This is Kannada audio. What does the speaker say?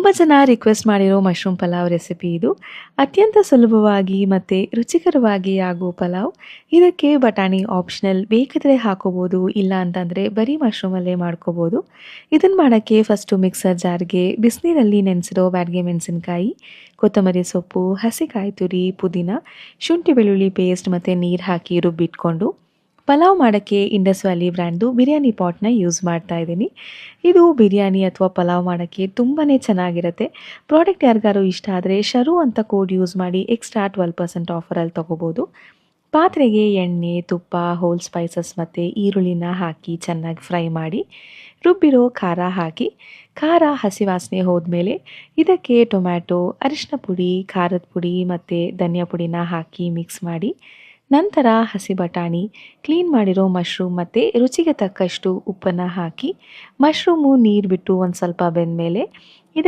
ತುಂಬ ಜನ ರಿಕ್ವೆಸ್ಟ್ ಮಾಡಿರೋ ಮಶ್ರೂಮ್ ಪಲಾವ್ ರೆಸಿಪಿ ಇದು. ಅತ್ಯಂತ ಸುಲಭವಾಗಿ ಮತ್ತು ರುಚಿಕರವಾಗಿ ಆಗುವ ಪಲಾವ್. ಇದಕ್ಕೆ ಬಟಾಣಿ ಆಪ್ಷನಲ್, ಬೇಕಾದರೆ ಹಾಕೋಬೋದು, ಇಲ್ಲ ಅಂತಂದರೆ ಬರೀ ಮಶ್ರೂಮಲ್ಲೇ ಮಾಡ್ಕೋಬೋದು. ಇದನ್ನು ಮಾಡೋಕ್ಕೆ ಫಸ್ಟು ಮಿಕ್ಸರ್ ಜಾರ್ಗೆ ಬಿಸಿನೀರಲ್ಲಿ ನೆನೆಸಿರೋ ಬ್ಯಾಡಗೆ ಮೆಣಸಿನ್ಕಾಯಿ, ಕೊತ್ತಂಬರಿ ಸೊಪ್ಪು, ಹಸಿಕಾಯಿ ತುರಿ, ಪುದೀನ, ಶುಂಠಿ ಬೆಳ್ಳುಳ್ಳಿ ಪೇಸ್ಟ್ ಮತ್ತು ನೀರು ಹಾಕಿ ರುಬ್ಬಿಟ್ಕೊಂಡು, ಪಲಾವ್ ಮಾಡೋಕ್ಕೆ ಇಂಡಸ್ ವ್ಯಾಲಿ ಬ್ರ್ಯಾಂಡ್ದು ಬಿರಿಯಾನಿ ಪಾಟ್ನ ಯೂಸ್ ಮಾಡ್ತಾ ಇದ್ದೀನಿ. ಇದು ಬಿರಿಯಾನಿ ಅಥವಾ ಪಲಾವ್ ಮಾಡೋಕ್ಕೆ ತುಂಬಾ ಚೆನ್ನಾಗಿರುತ್ತೆ. ಪ್ರಾಡಕ್ಟ್ ಯಾರಿಗಾರು ಇಷ್ಟ ಆದರೆ ಶರು ಅಂತ ಕೋಡ್ ಯೂಸ್ ಮಾಡಿ ಎಕ್ಸ್ಟ್ರಾ 12% ಆಫರಲ್ಲಿ ತೊಗೋಬೋದು. ಪಾತ್ರೆಗೆ ಎಣ್ಣೆ, ತುಪ್ಪ, ಹೋಲ್ ಸ್ಪೈಸಸ್ ಮತ್ತು ಈರುಳ್ಳಿನ ಹಾಕಿ ಚೆನ್ನಾಗಿ ಫ್ರೈ ಮಾಡಿ, ರುಬ್ಬಿರೋ ಖಾರ ಹಾಕಿ, ಖಾರ ಹಸಿ ವಾಸನೆ ಹೋದ್ಮೇಲೆ ಇದಕ್ಕೆ ಟೊಮ್ಯಾಟೊ, ಅರಿಶಿನ ಪುಡಿ, ಖಾರದ ಪುಡಿ ಮತ್ತು ಧನಿಯಾ ಪುಡಿನ ಹಾಕಿ ಮಿಕ್ಸ್ ಮಾಡಿ, ನಂತರ ಹಸಿ ಬಟಾಣಿ, ಕ್ಲೀನ್ ಮಾಡಿರೋ ಮಶ್ರೂಮ್ ಮತ್ತು ರುಚಿಗೆ ತಕ್ಕಷ್ಟು ಉಪ್ಪನ್ನು ಹಾಕಿ, ಮಶ್ರೂಮು ನೀರು ಬಿಟ್ಟು ಒಂದು ಸ್ವಲ್ಪ ಬೆಂದಮೇಲೆ